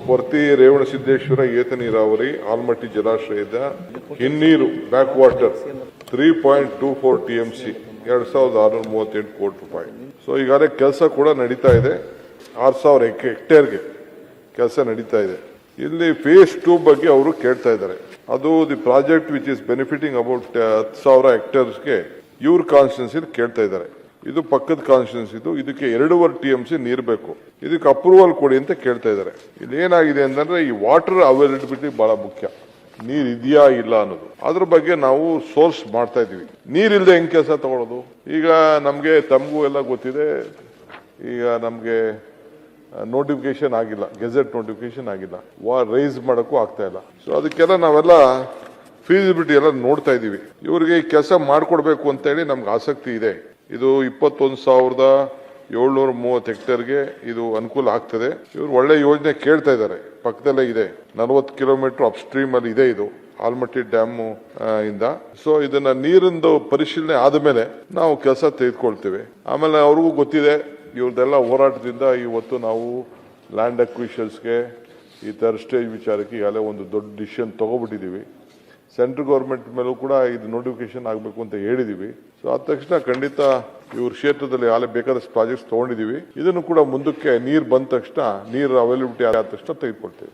ವರ್ತಿ ರೇವಣಸಿದ್ದೇಶ್ವರ ಏತ ನೀರಾವರಿ ಆಲ್ಮಟ್ಟಿ ಜಲಾಶಯದ ಹಿನ್ನೀರು ಬ್ಯಾಕ್ ವಾಟರ್ 3.24 TMC 2638 ಕೋಟಿ ರೂಪಾಯಿ. ಸೊ ಈಗಾಗಲೇ ಕೆಲಸ ಕೂಡ ನಡೀತಾ ಇದೆ. 6000 ಹೆಕ್ಟೇರ್ಗೆ ಕೆಲಸ ನಡೀತಾ ಇದೆ. ಇಲ್ಲಿ ಫೇಸ್ 2 ಬಗ್ಗೆ ಅವರು ಕೇಳ್ತಾ ಇದ್ದಾರೆ. ಅದು the project which is benefiting about 10,000 ಹೆಕ್ಟೇರ್ಸ್ಗೆ ಇವ್ರ ಕಾನ್ಸ್ಟಿಟ್ಯೂನ್ಸಿ ಕೇಳ್ತಾ ಇದ್ದಾರೆ. ಇದು ಪಕ್ಕದ ಕಾನ್ಸ್ಟಿಟ್ಯೂನ್ಸಿ ಇದು. ಇದಕ್ಕೆ 2.5 TMC ನೀರು ಬೇಕು. ಇದಕ್ಕೆ ಅಪ್ರೂವಲ್ ಕೊಡಿ ಅಂತ ಕೇಳ್ತಾ ಇದ್ದಾರೆ. ಇಲ್ಲಿ ಏನಾಗಿದೆ ಅಂತಂದ್ರೆ ಈ ವಾಟರ್ ಅವೈಲಬಿಲಿಟಿ ಬಹಳ ಮುಖ್ಯ. ನೀರ್ ಇದೆಯಾ ಇಲ್ಲ ಅನ್ನೋದು ಅದ್ರ ಬಗ್ಗೆ ನಾವು ಸೋರ್ಸ್ ಮಾಡ್ತಾ ಇದೀವಿ. ನೀರಿಲ್ಲದೆ ಹೆಂಗ್ ಕೆಲಸ ತಗೊಳ್ಳೋದು? ಈಗ ನಮ್ಗೆ ತಮಗೂ ಎಲ್ಲ ಗೊತ್ತಿದೆ. ಈಗ ನಮ್ಗೆ ನೋಟಿಫಿಕೇಶನ್ ಆಗಿಲ್ಲ, ಗೆಜೆಟ್ ನೋಟಿಫಿಕೇಶನ್ ಆಗಿಲ್ಲ, ರೈಸ್ ಮಾಡೋಕ್ಕೂ ಆಗ್ತಾ ಇಲ್ಲ. ಸೊ ಅದಕ್ಕೆಲ್ಲ ನಾವೆಲ್ಲ ಫೀಸಿಬಿಲಿಟಿ ಎಲ್ಲ ನೋಡ್ತಾ ಇದೀವಿ. ಇವರಿಗೆ ಈ ಕೆಲಸ ಮಾಡ್ಕೊಡ್ಬೇಕು ಅಂತ ಹೇಳಿ ನಮ್ಗೆ ಆಸಕ್ತಿ ಇದೆ. ಇದು 21,730 ಹೆಕ್ಟೇರ್ಗೆ ಇದು ಅನುಕೂಲ ಆಗ್ತದೆ. ಇವರು ಒಳ್ಳೆ ಯೋಜನೆ ಕೇಳ್ತಾ ಇದ್ದಾರೆ. ಪಕ್ಕದಲ್ಲೇ ಇದೆ, 40 ಕಿಲೋಮೀಟರ್ ಅಪ್ ಸ್ಟ್ರೀಮ್ ಅಲ್ಲಿ ಇದೆ ಇದು ಆಲ್ಮಟ್ಟಿ ಡ್ಯಾಮ್ ಇಂದ. ಸೊ ಇದನ್ನ ನೀರಿಂದು ಪರಿಶೀಲನೆ ಆದ್ಮೇಲೆ ನಾವು ಕೆಲಸ ತೆಗೆದುಕೊಳ್ತೇವೆ. ಆಮೇಲೆ ಅವ್ರಿಗೂ ಗೊತ್ತಿದೆ ಇವ್ರದೆಲ್ಲ ಹೋರಾಟದಿಂದ ಇವತ್ತು ನಾವು ಲ್ಯಾಂಡ್ ಅಕ್ವಿಷನ್ಸ್ಗೆ ಈ ಥರ ಸ್ಟೇಜ್ ವಿಚಾರಕ್ಕೆ ಈಗಾಗಲೇ ಒಂದು ದೊಡ್ಡ ಡಿಸಿಷನ್ ತಗೋಬಿಟ್ಟಿದ್ದೀವಿ. ಸೆಂಟ್ರಲ್ ಗೌರ್ಮೆಂಟ್ ಮೇಲೂ ಕೂಡ ಇದು ನೋಟಿಫಿಕೇಶನ್ ಆಗಬೇಕು ಅಂತ ಹೇಳಿದೀವಿ. ಸೊ ಆದ ತಕ್ಷಣ ಖಂಡಿತ ಇವ್ರ ಕ್ಷೇತ್ರದಲ್ಲಿ ಆಗಲೇ ಬೇಕಾದಷ್ಟು ಪ್ರಾಜೆಕ್ಟ್ಸ್ ತಗೊಂಡಿದೀವಿ. ಇದನ್ನು ಕೂಡ ಮುಂದಕ್ಕೆ ನೀರು ಬಂದ ತಕ್ಷಣ, ನೀರು ಅವೈಲಬಿಲಿಟಿ ಆದ ತಕ್ಷಣ ತೆಗೆದುಕೊಳ್ತೇವೆ.